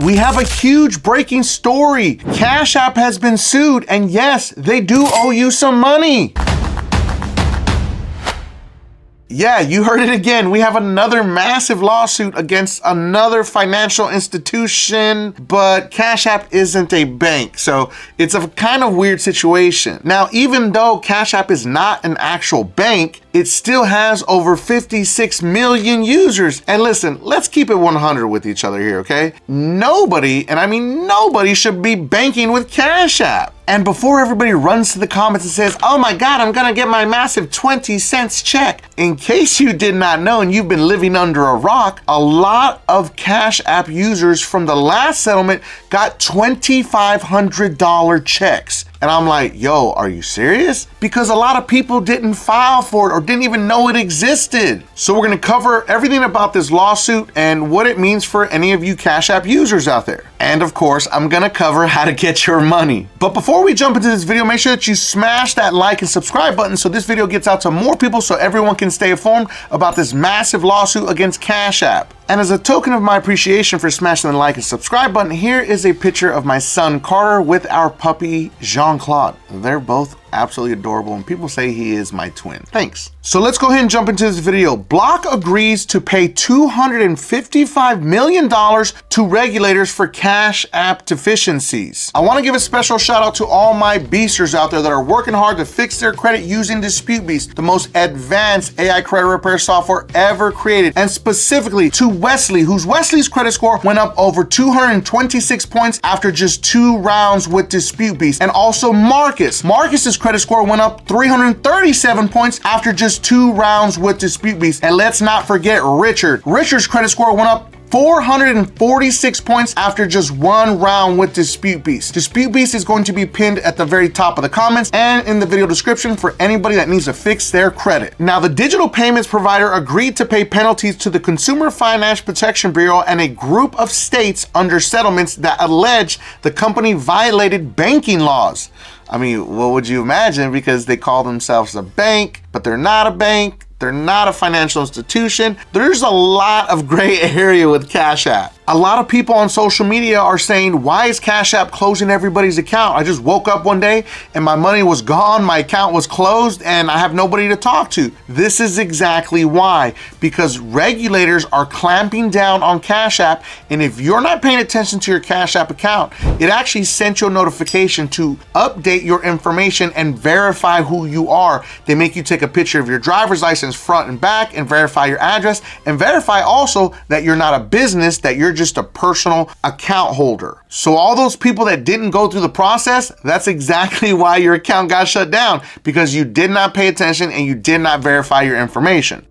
We have a huge breaking story. Cash App has been sued, and yes, they do owe you some money. Yeah, you heard it again. We have another massive lawsuit against another financial institution, but Cash App isn't a bank, so it's a kind of weird situation. Now, even though Cash App is not an actual bank, it still has over 56 million users. And listen, let's keep it 100 with each other here, okay? Nobody, and I mean nobody, should be banking with Cash App. And before everybody runs to the comments and says, oh my God, I'm gonna get my massive 20 cents check. In case you did not know and you've been living under a rock, a lot of Cash App users from the last settlement got $2,500 checks. And I'm like, yo, are you serious? Because a lot of people didn't file for it or didn't even know it existed. So we're gonna cover everything about this lawsuit and what it means for any of you Cash App users out there. And of course, I'm gonna cover how to get your money. But before we jump into this video, make sure that you smash that like and subscribe button so this video gets out to more people so everyone can stay informed about this massive lawsuit against Cash App. And as a token of my appreciation for smashing the like and subscribe button, here is a picture of my son Carter with our puppy Jean-Claude. They're both absolutely adorable, and people say he is my twin. Thanks. So let's go ahead and jump into this video. Block agrees to pay $255 million to regulators for Cash App deficiencies. I want to give a special shout out to all my beasters out there that are working hard to fix their credit using Dispute Beast, the most advanced AI credit repair software ever created, and specifically to Wesley, Wesley's credit score went up over 226 points after just 2 rounds with Dispute Beast, and also Marcus's credit score went up 337 points after just 2 rounds with Dispute Beast. And let's not forget Richard's credit score went up 446 points after just 1 round with Dispute Beast. Dispute Beast is going to be pinned at the very top of the comments and in the video description for anybody that needs to fix their credit. Now, the digital payments provider agreed to pay penalties to the Consumer Financial Protection Bureau and a group of states under settlements that allege the company violated banking laws. I mean, what would you imagine? Because they call themselves a bank, but they're not a bank. They're not a financial institution. There's a lot of gray area with Cash App. A lot of people on social media are saying, why is Cash App closing everybody's account? I just woke up one day and my money was gone, my account was closed, and I have nobody to talk to. This is exactly why, because regulators are clamping down on Cash App, and if you're not paying attention to your Cash App account, it actually sent you a notification to update your information and verify who you are. They make you take a picture of your driver's license front and back and verify your address, and verify also that you're not a business, that you're just a personal account holder. So all those people that didn't go through the process, that's exactly why your account got shut down, because you did not pay attention and you did not verify your information.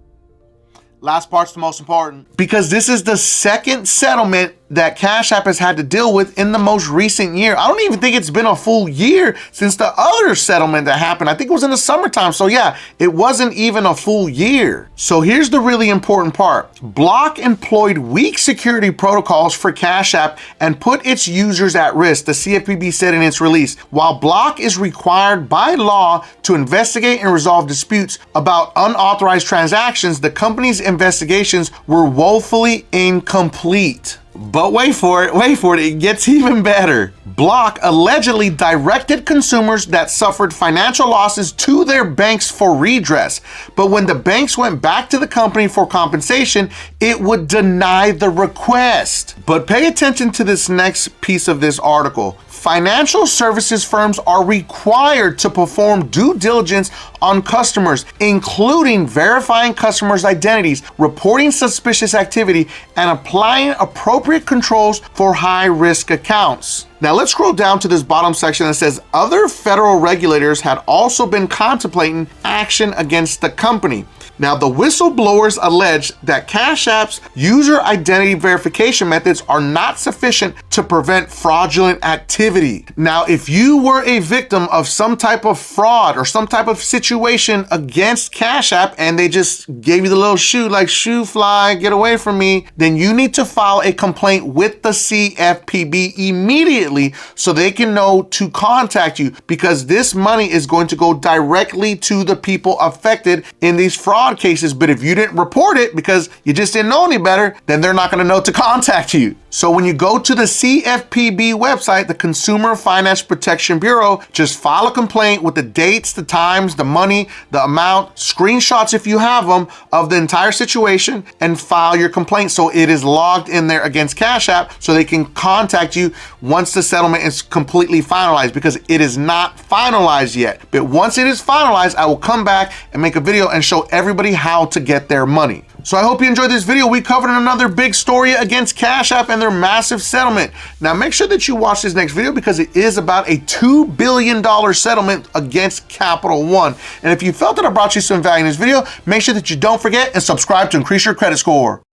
Last part's the most important, because this is the second settlement that Cash App has had to deal with in the most recent year. I don't even think it's been a full year since the other settlement that happened. I think it was in the summertime. So yeah, it wasn't even a full year. So here's the really important part. Block employed weak security protocols for Cash App and put its users at risk, the CFPB said in its release. While Block is required by law to investigate and resolve disputes about unauthorized transactions, the company's investigations were woefully incomplete. But wait for it, it gets even better. Block allegedly directed consumers that suffered financial losses to their banks for redress. But when the banks went back to the company for compensation, it would deny the request. But pay attention to this next piece of this article. Financial services firms are required to perform due diligence on customers, including verifying customers' identities, reporting suspicious activity, and applying appropriate controls for high-risk accounts. Now let's scroll down to this bottom section that says other federal regulators had also been contemplating action against the company. Now, the whistleblowers allege that Cash App's user identity verification methods are not sufficient to prevent fraudulent activity. Now, if you were a victim of some type of fraud or some type of situation against Cash App and they just gave you the little shoe, like shoo fly, get away from me, then you need to file a complaint with the CFPB immediately so they can know to contact you, because this money is going to go directly to the people affected in these fraud cases. But if you didn't report it because you just didn't know any better, then they're not going to know to contact you. So when you go to the CFPB website, the Consumer Finance Protection Bureau, just file a complaint with the dates, the times, the money, the amount, screenshots if you have them of the entire situation, and file your complaint so it is logged in there against Cash App so they can contact you once the settlement is completely finalized, because it is not finalized yet. But once it is finalized, I will come back and make a video and show everybody how to get their money. So I hope you enjoyed this video. We covered another big story against Cash App and their massive settlement. Now make sure that you watch this next video because it is about a $2 billion settlement against Capital One. And if you felt that I brought you some value in this video, make sure that you don't forget and subscribe to increase your credit score.